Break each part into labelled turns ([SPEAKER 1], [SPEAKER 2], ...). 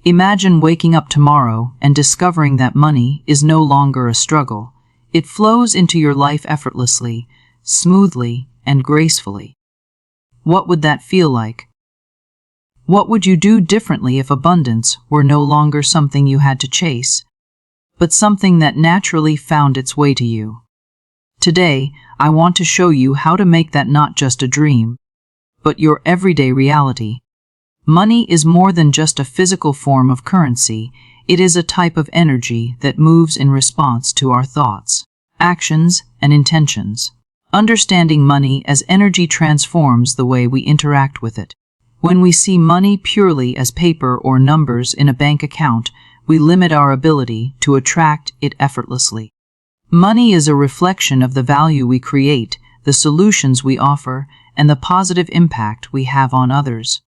[SPEAKER 1] Imagine waking up tomorrow and discovering that money is no longer a struggle. It flows into your life effortlessly, smoothly, and gracefully. What would that feel like? What would you do differently if abundance were no longer something you had to chase, but something that naturally found its way to you? Today, I want to show you how to make that not just a dream, but your everyday reality. Money is more than just a physical form of currency. It is a type of energy that moves in response to our thoughts, actions, and intentions. Understanding money as energy transforms the way we interact with it. When we see money purely as paper or numbers in a bank account, we limit our ability to attract it effortlessly. Money is a reflection of the value we create, the solutions we offer, and the positive impact we have on others.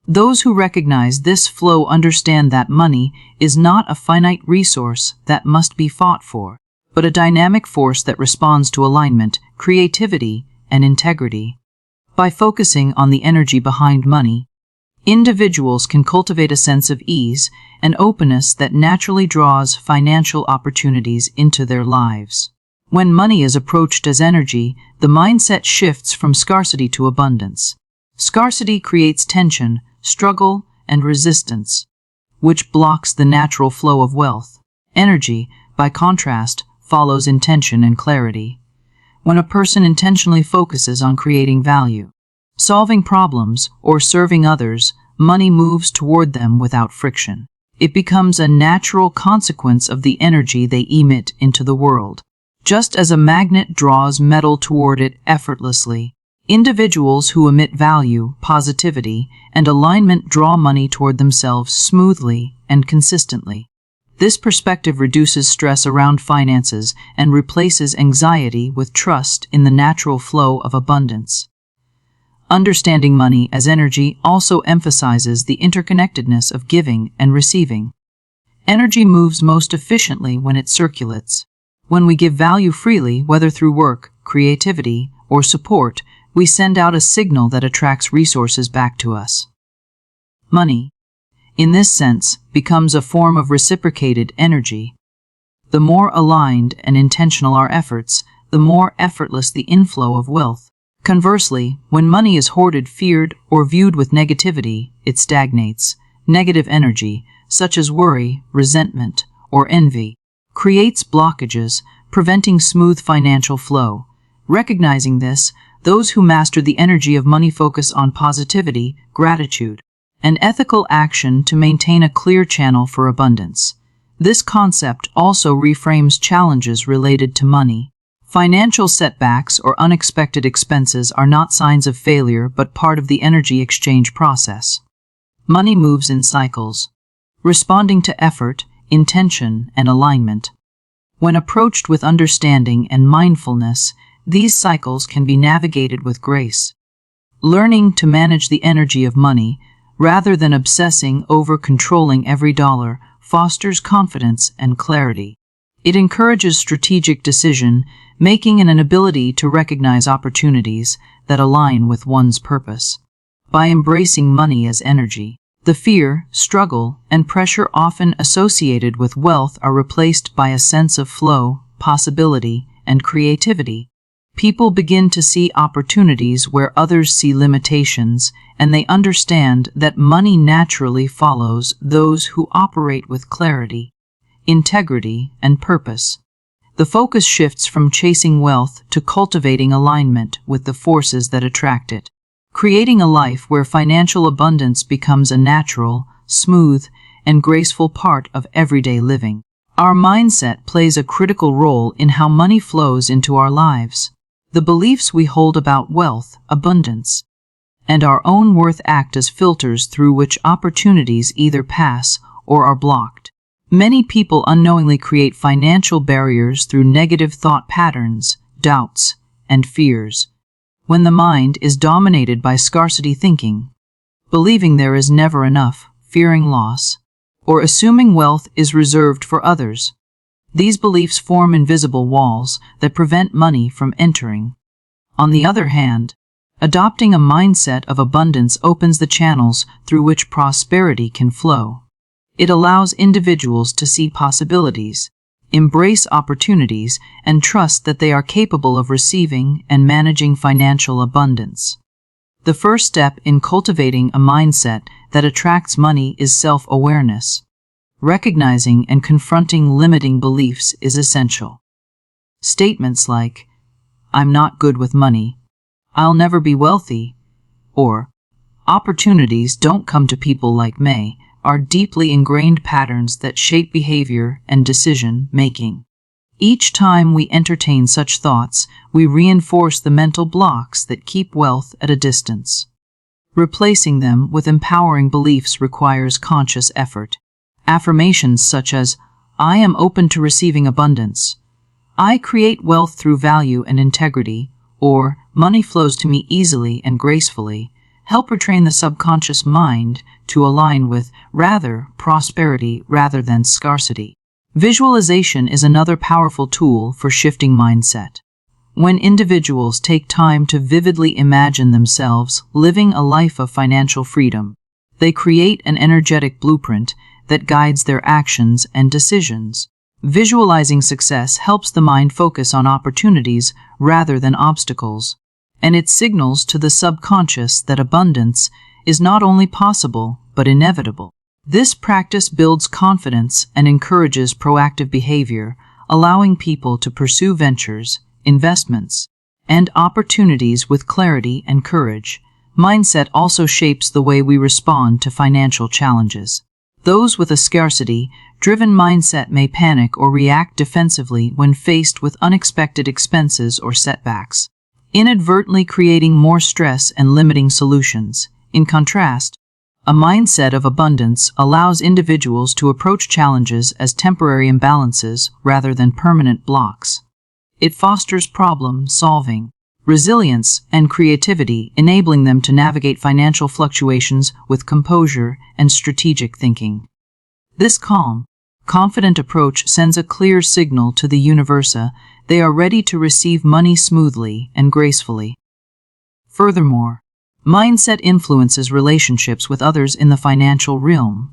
[SPEAKER 1] Those who recognize this flow understand that money is not a finite resource that must be fought for, but a dynamic force that responds to alignment, creativity, and integrity. By focusing on the energy behind money, individuals can cultivate a sense of ease and openness that naturally draws financial opportunities into their lives. When money is approached as energy, the mindset shifts from scarcity to abundance. Scarcity creates tension, struggle, and resistance, which blocks the natural flow of wealth. Energy, by contrast, follows intention and clarity. When a person intentionally focuses on creating value, solving problems, or serving others, money moves toward them without friction. It becomes a natural consequence of the energy they emit into the world. Just as a magnet draws metal toward it effortlessly, individuals who emit value, positivity, and alignment draw money toward themselves smoothly and consistently. This perspective reduces stress around finances and replaces anxiety with trust in the natural flow of abundance. Understanding money as energy also emphasizes the interconnectedness of giving and receiving. Energy moves most efficiently when it circulates. When we give value freely, whether through work, creativity, or support, we send out a signal that attracts resources back to us. Money, in this sense, becomes a form of reciprocated energy. The more aligned and intentional our efforts, the more effortless the inflow of wealth. Conversely, when money is hoarded, feared, or viewed with negativity, it stagnates. Negative energy, such as worry, resentment, or envy, creates blockages, preventing smooth financial flow. Recognizing this, those who master the energy of money focus on positivity, gratitude, and ethical action to maintain a clear channel for abundance. This concept also reframes challenges related to money. Financial setbacks or unexpected expenses are not signs of failure but part of the energy exchange process. Money moves in cycles, responding to effort, intention, and alignment. When approached with understanding and mindfulness, these cycles can be navigated with grace. Learning to manage the energy of money, rather than obsessing over controlling every dollar, fosters confidence and clarity. It encourages strategic decision-making and an ability to recognize opportunities that align with one's purpose. By embracing money as energy, the fear, struggle, and pressure often associated with wealth are replaced by a sense of flow, possibility, and creativity. People begin to see opportunities where others see limitations, and they understand that money naturally follows those who operate with clarity, integrity, and purpose. The focus shifts from chasing wealth to cultivating alignment with the forces that attract it, creating a life where financial abundance becomes a natural, smooth, and graceful part of everyday living. Our mindset plays a critical role in how money flows into our lives. The beliefs we hold about wealth, abundance, and our own worth act as filters through which opportunities either pass or are blocked. Many people unknowingly create financial barriers through negative thought patterns, doubts, and fears. When the mind is dominated by scarcity thinking, believing there is never enough, fearing loss, or assuming wealth is reserved for others, these beliefs form invisible walls that prevent money from entering. On the other hand, adopting a mindset of abundance opens the channels through which prosperity can flow. It allows individuals to see possibilities, embrace opportunities, and trust that they are capable of receiving and managing financial abundance. The first step in cultivating a mindset that attracts money is self-awareness. Recognizing and confronting limiting beliefs is essential. Statements like, "I'm not good with money," "I'll never be wealthy," or "opportunities don't come to people like me," are deeply ingrained patterns that shape behavior and decision-making. Each time we entertain such thoughts, we reinforce the mental blocks that keep wealth at a distance. Replacing them with empowering beliefs requires conscious effort. Affirmations such as, "I am open to receiving abundance," "I create wealth through value and integrity," or "money flows to me easily and gracefully," help retrain the subconscious mind to align with prosperity rather than scarcity. Visualization is another powerful tool for shifting mindset. When individuals take time to vividly imagine themselves living a life of financial freedom, they create an energetic blueprint that guides their actions and decisions. Visualizing success helps the mind focus on opportunities rather than obstacles, and it signals to the subconscious that abundance is not only possible but inevitable. This practice builds confidence and encourages proactive behavior, allowing people to pursue ventures, investments, and opportunities with clarity and courage. Mindset also shapes the way we respond to financial challenges. Those with a scarcity-driven mindset may panic or react defensively when faced with unexpected expenses or setbacks, inadvertently creating more stress and limiting solutions. In contrast, a mindset of abundance allows individuals to approach challenges as temporary imbalances rather than permanent blocks. It fosters problem-solving, resilience, and creativity, enabling them to navigate financial fluctuations with composure and strategic thinking. This calm, confident approach sends a clear signal to the universe they are ready to receive money smoothly and gracefully. Furthermore, mindset influences relationships with others in the financial realm.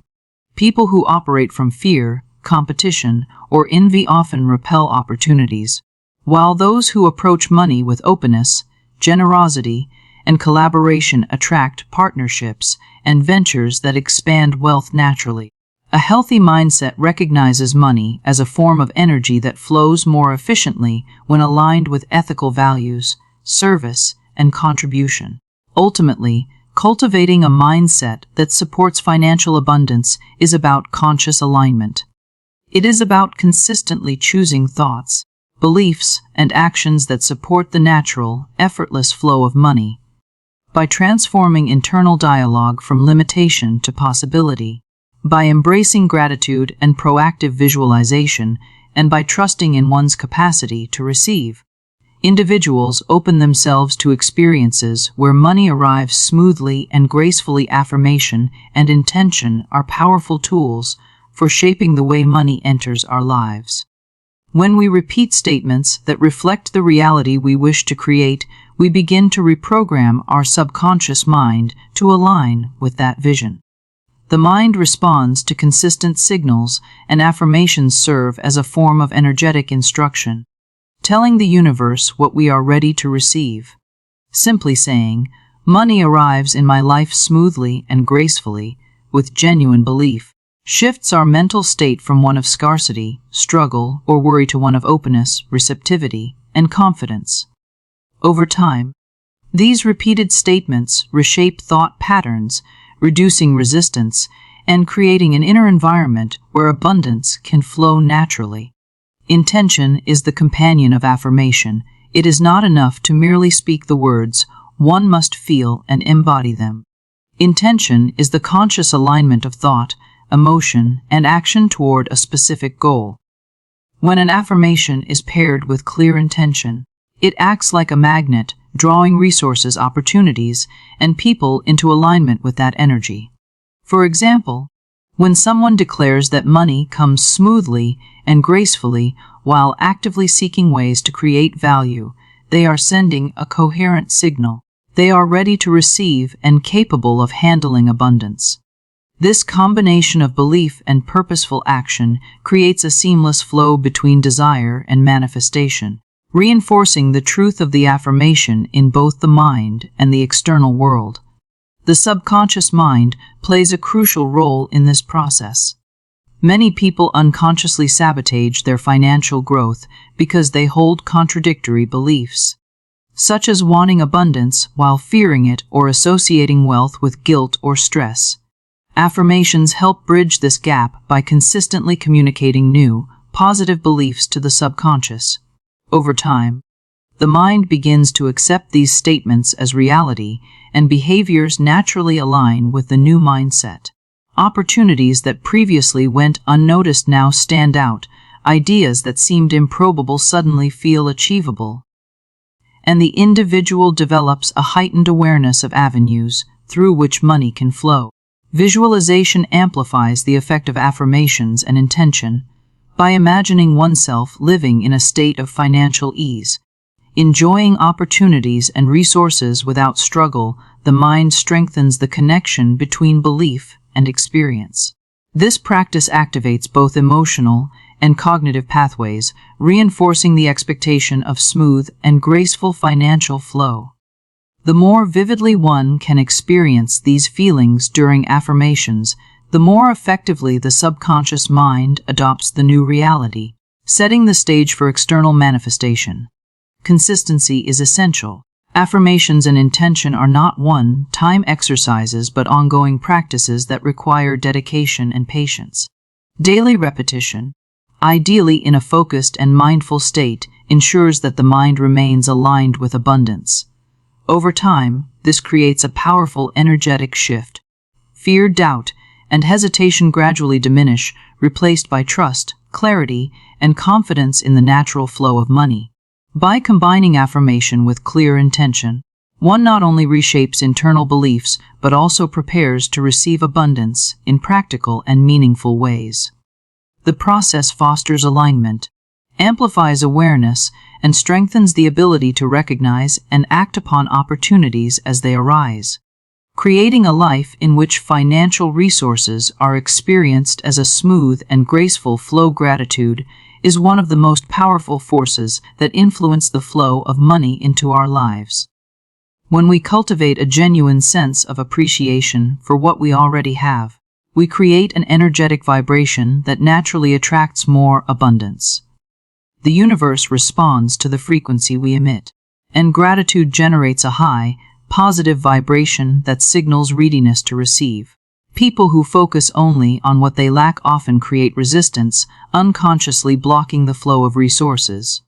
[SPEAKER 1] People who operate from fear, competition, or envy often repel opportunities, while those who approach money with openness, generosity, and collaboration attract partnerships and ventures that expand wealth naturally. A healthy mindset recognizes money as a form of energy that flows more efficiently when aligned with ethical values, service, and contribution. Ultimately, cultivating a mindset that supports financial abundance is about conscious alignment. It is about consistently choosing thoughts, beliefs, and actions that support the natural, effortless flow of money. By transforming internal dialogue from limitation to possibility, by embracing gratitude and proactive visualization, and by trusting in one's capacity to receive, individuals open themselves to experiences where money arrives smoothly and gracefully. Affirmation and intention are powerful tools for shaping the way money enters our lives. When we repeat statements that reflect the reality we wish to create, we begin to reprogram our subconscious mind to align with that vision. The mind responds to consistent signals, and affirmations serve as a form of energetic instruction, telling the universe what we are ready to receive. Simply saying, "Money arrives in my life smoothly and gracefully," with genuine belief, shifts our mental state from one of scarcity, struggle, or worry to one of openness, receptivity, and confidence. Over time, these repeated statements reshape thought patterns, reducing resistance and creating an inner environment where abundance can flow naturally. Intention is the companion of affirmation. It is not enough to merely speak the words, one must feel and embody them. Intention is the conscious alignment of thought, emotion, and action toward a specific goal. When an affirmation is paired with clear intention, it acts like a magnet, drawing resources, opportunities, and people into alignment with that energy. For example, when someone declares that money comes smoothly and gracefully while actively seeking ways to create value, they are sending a coherent signal. They are ready to receive and capable of handling abundance. This combination of belief and purposeful action creates a seamless flow between desire and manifestation, reinforcing the truth of the affirmation in both the mind and the external world. The subconscious mind plays a crucial role in this process. Many people unconsciously sabotage their financial growth because they hold contradictory beliefs, such as wanting abundance while fearing it or associating wealth with guilt or stress. Affirmations help bridge this gap by consistently communicating new, positive beliefs to the subconscious. Over time, the mind begins to accept these statements as reality, and behaviors naturally align with the new mindset. Opportunities that previously went unnoticed now stand out, ideas that seemed improbable suddenly feel achievable, and the individual develops a heightened awareness of avenues through which money can flow. Visualization amplifies the effect of affirmations and intention by imagining oneself living in a state of financial ease, enjoying opportunities and resources without struggle. The mind strengthens the connection between belief and experience. This practice activates both emotional and cognitive pathways, reinforcing the expectation of smooth and graceful financial flow. The more vividly one can experience these feelings during affirmations, the more effectively the subconscious mind adopts the new reality, setting the stage for external manifestation. Consistency is essential. Affirmations and intention are not one-time exercises but ongoing practices that require dedication and patience. Daily repetition, ideally in a focused and mindful state, ensures that the mind remains aligned with abundance. Over time, this creates a powerful energetic shift. Fear, doubt, and hesitation gradually diminish, replaced by trust, clarity, and confidence in the natural flow of money. By combining affirmation with clear intention, one not only reshapes internal beliefs but also prepares to receive abundance in practical and meaningful ways. The process fosters alignment, amplifies awareness, and strengthens the ability to recognize and act upon opportunities as they arise, creating a life in which financial resources are experienced as a smooth and graceful flow. Gratitude is one of the most powerful forces that influence the flow of money into our lives. When we cultivate a genuine sense of appreciation for what we already have, we create an energetic vibration that naturally attracts more abundance. The universe responds to the frequency we emit, and gratitude generates a high, positive vibration that signals readiness to receive. People who focus only on what they lack often create resistance, unconsciously blocking the flow of resources.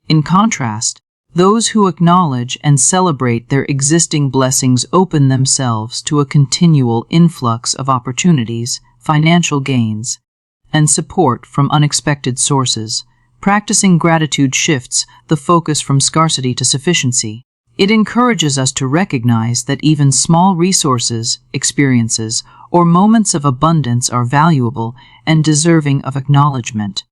[SPEAKER 1] In contrast, those who acknowledge and celebrate their existing blessings open themselves to a continual influx of opportunities, financial gains, and support from unexpected sources. Practicing gratitude shifts the focus from scarcity to sufficiency. It encourages us to recognize that even small resources, experiences, or moments of abundance are valuable and deserving of acknowledgement.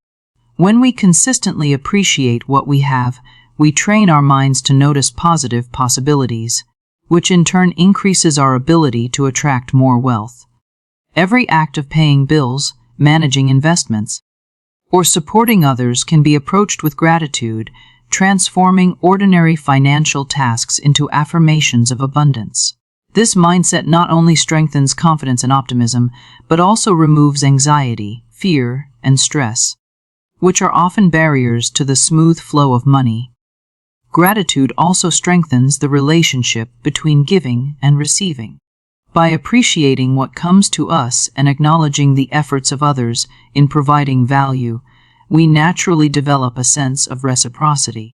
[SPEAKER 1] When we consistently appreciate what we have, we train our minds to notice positive possibilities, which in turn increases our ability to attract more wealth. Every act of paying bills, managing investments, or supporting others can be approached with gratitude, transforming ordinary financial tasks into affirmations of abundance. This mindset not only strengthens confidence and optimism, but also removes anxiety, fear, and stress, which are often barriers to the smooth flow of money. Gratitude also strengthens the relationship between giving and receiving. By appreciating what comes to us and acknowledging the efforts of others in providing value, we naturally develop a sense of reciprocity.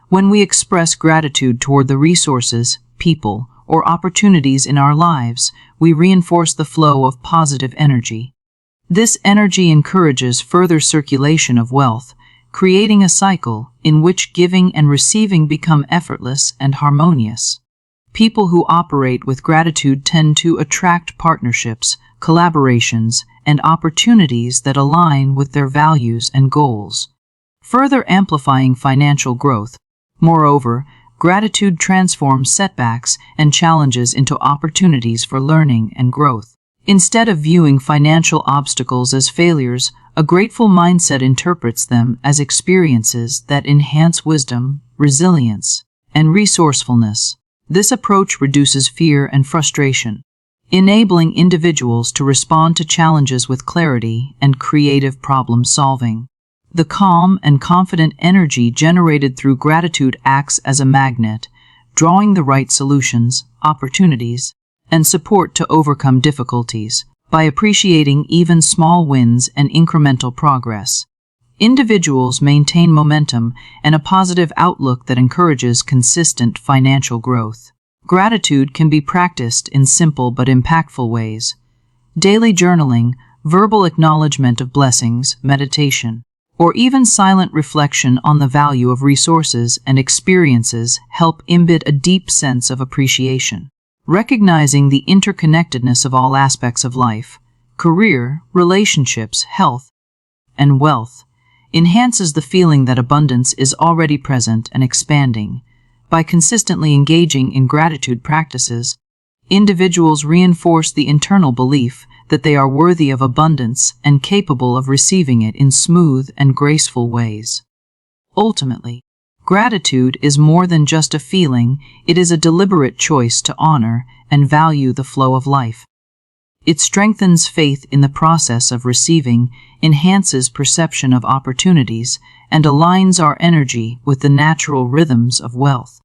[SPEAKER 1] When we express gratitude toward the resources, people, or opportunities in our lives, we reinforce the flow of positive energy. This energy encourages further circulation of wealth, creating a cycle in which giving and receiving become effortless and harmonious. People who operate with gratitude tend to attract partnerships, collaborations, and opportunities that align with their values and goals, further amplifying financial growth. Moreover, gratitude transforms setbacks and challenges into opportunities for learning and growth. Instead of viewing financial obstacles as failures, a grateful mindset interprets them as experiences that enhance wisdom, resilience, and resourcefulness. This approach reduces fear and frustration, enabling individuals to respond to challenges with clarity and creative problem solving. The calm and confident energy generated through gratitude acts as a magnet, drawing the right solutions, opportunities, and support to overcome difficulties. By appreciating even small wins and incremental progress, individuals maintain momentum and a positive outlook that encourages consistent financial growth. Gratitude can be practiced in simple but impactful ways. Daily journaling, verbal acknowledgement of blessings, meditation, or even silent reflection on the value of resources and experiences help embed a deep sense of appreciation. Recognizing the interconnectedness of all aspects of life, career, relationships, health, and wealth, enhances the feeling that abundance is already present and expanding. By consistently engaging in gratitude practices, individuals reinforce the internal belief that they are worthy of abundance and capable of receiving it in smooth and graceful ways. Ultimately, gratitude is more than just a feeling, it is a deliberate choice to honor and value the flow of life. It strengthens faith in the process of receiving, enhances perception of opportunities, and aligns our energy with the natural rhythms of wealth.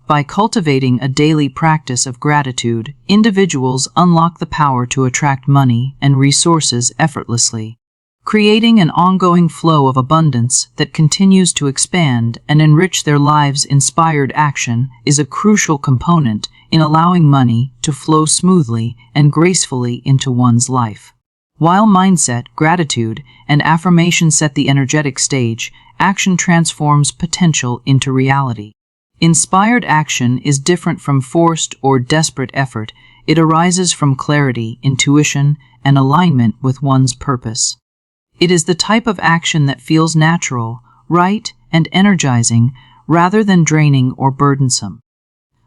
[SPEAKER 1] By cultivating a daily practice of gratitude, individuals unlock the power to attract money and resources effortlessly, creating an ongoing flow of abundance that continues to expand and enrich their lives. Inspired action is a crucial component in allowing money to flow smoothly and gracefully into one's life. While mindset, gratitude, and affirmation set the energetic stage, action transforms potential into reality. Inspired action is different from forced or desperate effort. It arises from clarity, intuition, and alignment with one's purpose. It is the type of action that feels natural, right, and energizing, rather than draining or burdensome.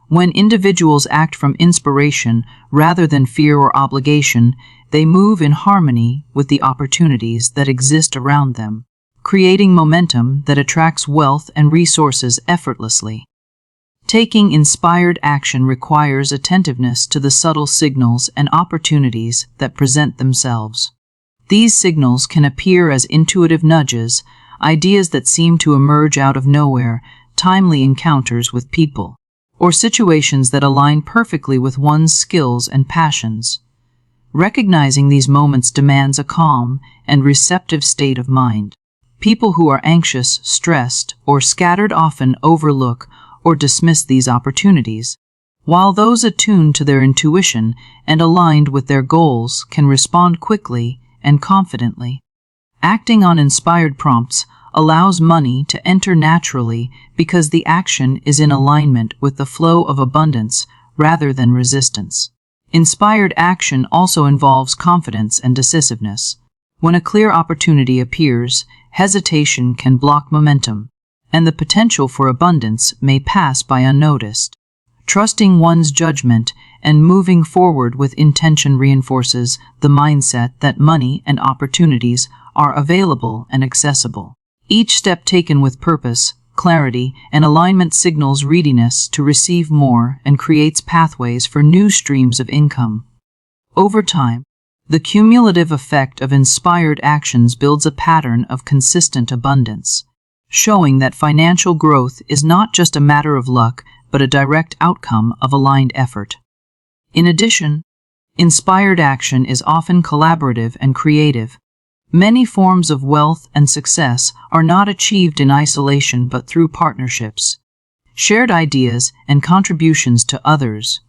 [SPEAKER 1] When individuals act from inspiration rather than fear or obligation, they move in harmony with the opportunities that exist around them, creating momentum that attracts wealth and resources effortlessly. Taking inspired action requires attentiveness to the subtle signals and opportunities that present themselves. These signals can appear as intuitive nudges, ideas that seem to emerge out of nowhere, timely encounters with people, or situations that align perfectly with one's skills and passions. Recognizing these moments demands a calm and receptive state of mind. People who are anxious, stressed, or scattered often overlook or dismiss these opportunities, while those attuned to their intuition and aligned with their goals can respond quickly and confidently. Acting on inspired prompts allows money to enter naturally because the action is in alignment with the flow of abundance rather than resistance. Inspired action also involves confidence and decisiveness. When a clear opportunity appears, hesitation can block momentum, and the potential for abundance may pass by unnoticed. Trusting one's judgment and moving forward with intention reinforces the mindset that money and opportunities are available and accessible. Each step taken with purpose, clarity, and alignment signals readiness to receive more and creates pathways for new streams of income. Over time, the cumulative effect of inspired actions builds a pattern of consistent abundance, showing that financial growth is not just a matter of luck, but a direct outcome of aligned effort. In addition, inspired action is often collaborative and creative. Many forms of wealth and success are not achieved in isolation but through partnerships, shared ideas, and contributions to others.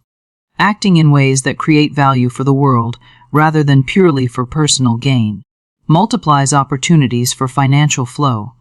[SPEAKER 1] Acting in ways that create value for the world rather than purely for personal gain multiplies opportunities for financial flow.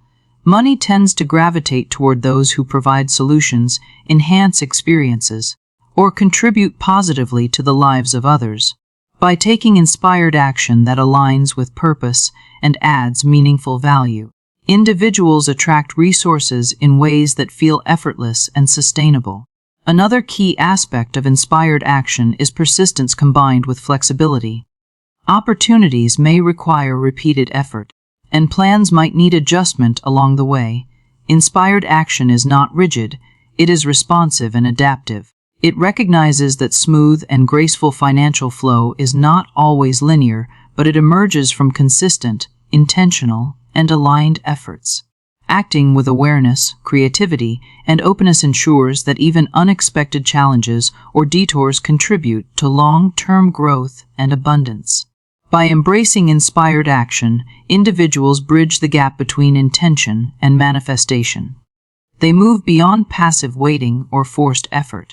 [SPEAKER 1] Money tends to gravitate toward those who provide solutions, enhance experiences, or contribute positively to the lives of others. By taking inspired action that aligns with purpose and adds meaningful value, individuals attract resources in ways that feel effortless and sustainable. Another key aspect of inspired action is persistence combined with flexibility. Opportunities may require repeated effort, and plans might need adjustment along the way. Inspired action is not rigid, it is responsive and adaptive. It recognizes that smooth and graceful financial flow is not always linear, but it emerges from consistent, intentional, and aligned efforts. Acting with awareness, creativity, and openness ensures that even unexpected challenges or detours contribute to long-term growth and abundance. By embracing inspired action, individuals bridge the gap between intention and manifestation. They move beyond passive waiting or forced effort,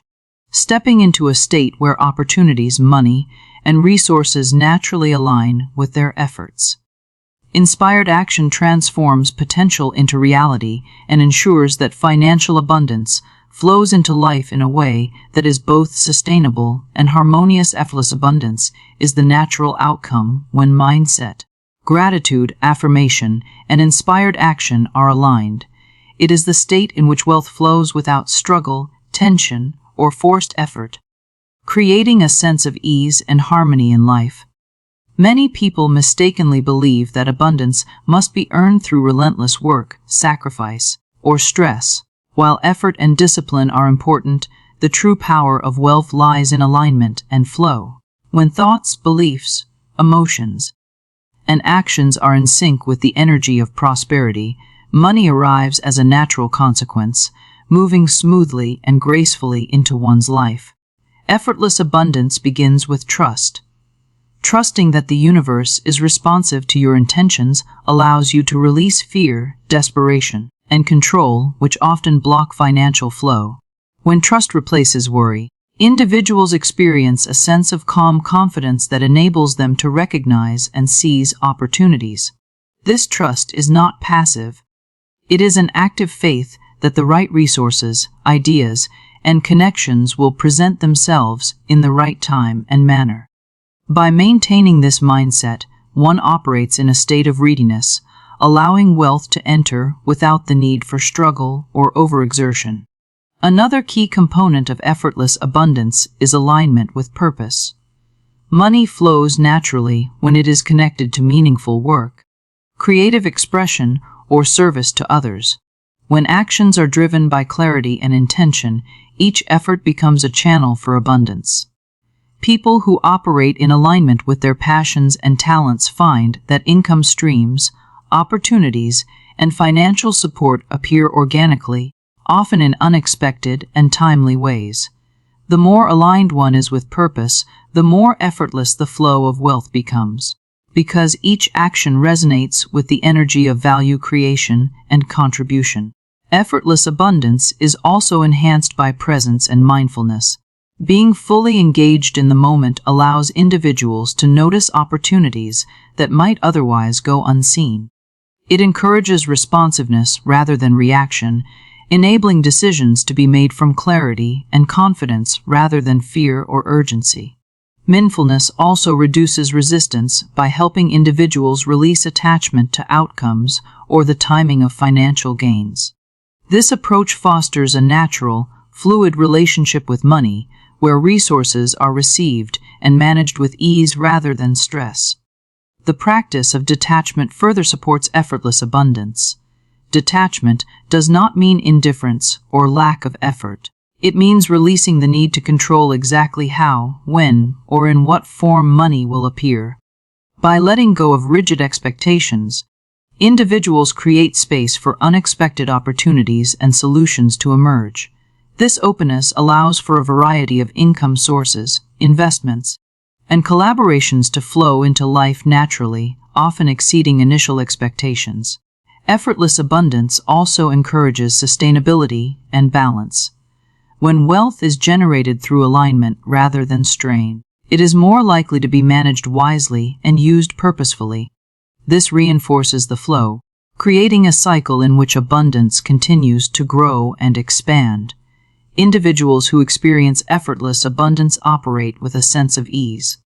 [SPEAKER 1] stepping into a state where opportunities, money, and resources naturally align with their efforts. Inspired action transforms potential into reality and ensures that financial abundance flows into life in a way that is both sustainable and harmonious. Effortless abundance is the natural outcome when mindset, gratitude, affirmation, and inspired action are aligned. It is the state in which wealth flows without struggle, tension, or forced effort, creating a sense of ease and harmony in life. Many people mistakenly believe that abundance must be earned through relentless work, sacrifice, or stress. While effort and discipline are important, the true power of wealth lies in alignment and flow. When thoughts, beliefs, emotions, and actions are in sync with the energy of prosperity, money arrives as a natural consequence, moving smoothly and gracefully into one's life. Effortless abundance begins with trust. Trusting that the universe is responsive to your intentions allows you to release fear, desperation, and control, which often block financial flow. When trust replaces worry, individuals experience a sense of calm confidence that enables them to recognize and seize opportunities. This trust is not passive. It is an active faith that the right resources, ideas, and connections will present themselves in the right time and manner. By maintaining this mindset, one operates in a state of readiness, allowing wealth to enter without the need for struggle or overexertion. Another key component of effortless abundance is alignment with purpose. Money flows naturally when it is connected to meaningful work, creative expression, or service to others. When actions are driven by clarity and intention, each effort becomes a channel for abundance. People who operate in alignment with their passions and talents find that income streams, opportunities, and financial support appear organically, often in unexpected and timely ways. The more aligned one is with purpose, the more effortless the flow of wealth becomes, because each action resonates with the energy of value creation and contribution. Effortless abundance is also enhanced by presence and mindfulness. Being fully engaged in the moment allows individuals to notice opportunities that might otherwise go unseen. It encourages responsiveness rather than reaction, enabling decisions to be made from clarity and confidence rather than fear or urgency. Mindfulness also reduces resistance by helping individuals release attachment to outcomes or the timing of financial gains. This approach fosters a natural, fluid relationship with money, where resources are received and managed with ease rather than stress. The practice of detachment further supports effortless abundance. Detachment does not mean indifference or lack of effort. It means releasing the need to control exactly how, when, or in what form money will appear. By letting go of rigid expectations, individuals create space for unexpected opportunities and solutions to emerge. This openness allows for a variety of income sources, investments, and collaborations to flow into life naturally, often exceeding initial expectations. Effortless abundance also encourages sustainability and balance. When wealth is generated through alignment rather than strain, it is more likely to be managed wisely and used purposefully. This reinforces the flow, creating a cycle in which abundance continues to grow and expand. Individuals who experience effortless abundance operate with a sense of ease,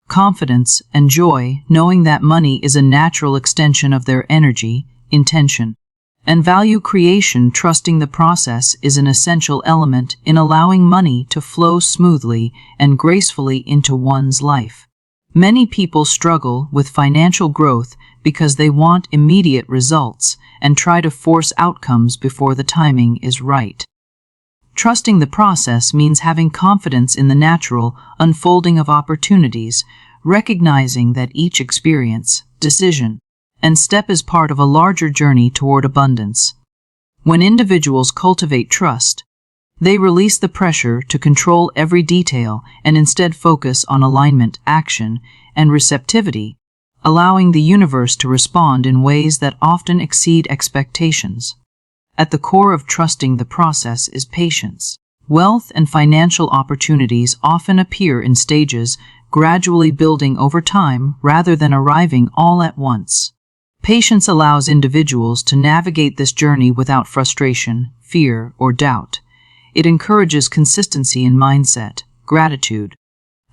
[SPEAKER 1] confidence, and joy, knowing that money is a natural extension of their energy, intention, and value creation. Trusting the process is an essential element in allowing money to flow smoothly and gracefully into one's life. Many people struggle with financial growth because they want immediate results and try to force outcomes before the timing is right. Trusting the process means having confidence in the natural unfolding of opportunities, recognizing that each experience, decision, and step is part of a larger journey toward abundance. When individuals cultivate trust, they release the pressure to control every detail and instead focus on alignment, action, and receptivity, allowing the universe to respond in ways that often exceed expectations. At the core of trusting the process is patience. Wealth and financial opportunities often appear in stages, gradually building over time rather than arriving all at once. Patience allows individuals to navigate this journey without frustration, fear, or doubt. It encourages consistency in mindset, gratitude,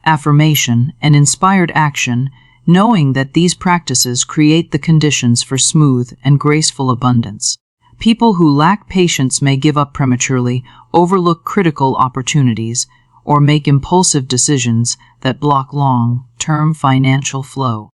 [SPEAKER 1] affirmation, and inspired action, knowing that these practices create the conditions for smooth and graceful abundance. People who lack patience may give up prematurely, overlook critical opportunities, or make impulsive decisions that block long-term financial flow.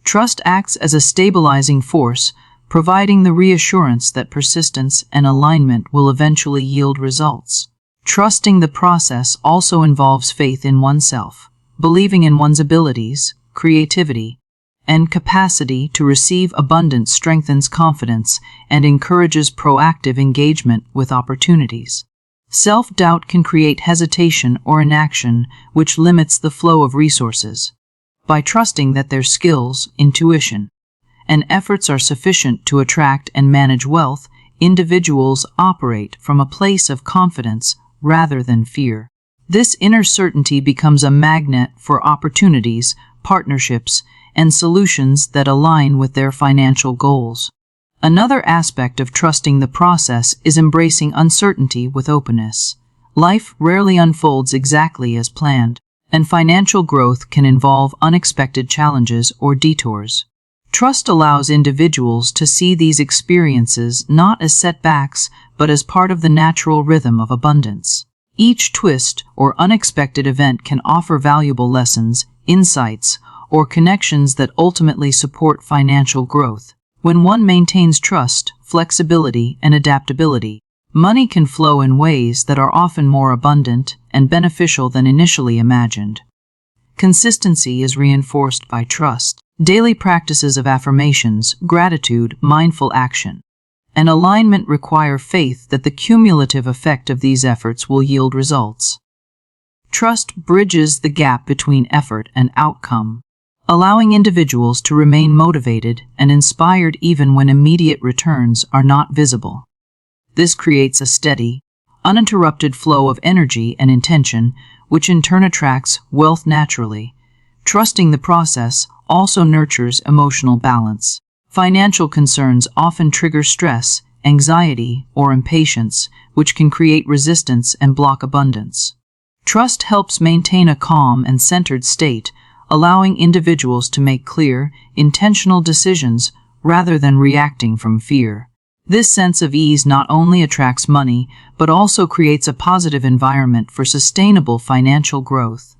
[SPEAKER 1] Trust acts as a stabilizing force, providing the reassurance that persistence and alignment will eventually yield results. Trusting the process also involves faith in oneself, believing in one's abilities, creativity, and capacity to receive abundance strengthens confidence and encourages proactive engagement with opportunities. Self-doubt can create hesitation or inaction, which limits the flow of resources. By trusting that their skills, intuition, and efforts are sufficient to attract and manage wealth, individuals operate from a place of confidence rather than fear. This inner certainty becomes a magnet for opportunities, partnerships, and solutions that align with their financial goals. Another aspect of trusting the process is embracing uncertainty with openness. Life rarely unfolds exactly as planned, and financial growth can involve unexpected challenges or detours. Trust allows individuals to see these experiences not as setbacks, but as part of the natural rhythm of abundance. Each twist or unexpected event can offer valuable lessons, insights, or connections that ultimately support financial growth. When one maintains trust, flexibility, and adaptability, money can flow in ways that are often more abundant and beneficial than initially imagined. Consistency is reinforced by trust. Daily practices of affirmations, gratitude, mindful action, and alignment require faith that the cumulative effect of these efforts will yield results. Trust bridges the gap between effort and outcome, allowing individuals to remain motivated and inspired even when immediate returns are not visible. This creates a steady, uninterrupted flow of energy and intention, which in turn attracts wealth naturally. Trusting the process also nurtures emotional balance. Financial concerns often trigger stress, anxiety, or impatience, which can create resistance and block abundance. Trust helps maintain a calm and centered state, allowing individuals to make clear, intentional decisions rather than reacting from fear. This sense of ease not only attracts money, but also creates a positive environment for sustainable financial growth.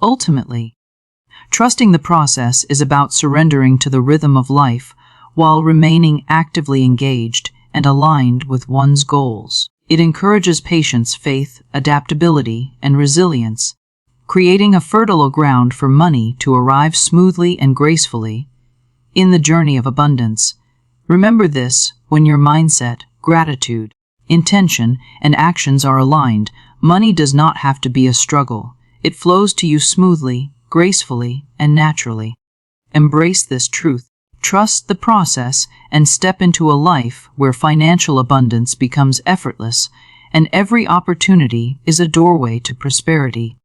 [SPEAKER 1] Ultimately, trusting the process is about surrendering to the rhythm of life while remaining actively engaged and aligned with one's goals. It encourages patience, faith, adaptability, and resilience, creating a fertile ground for money to arrive smoothly and gracefully in the journey of abundance. Remember this: when your mindset, gratitude, intention, and actions are aligned, money does not have to be a struggle. It flows to you smoothly, gracefully, and naturally. Embrace this truth. Trust the process and step into a life where financial abundance becomes effortless, and every opportunity is a doorway to prosperity.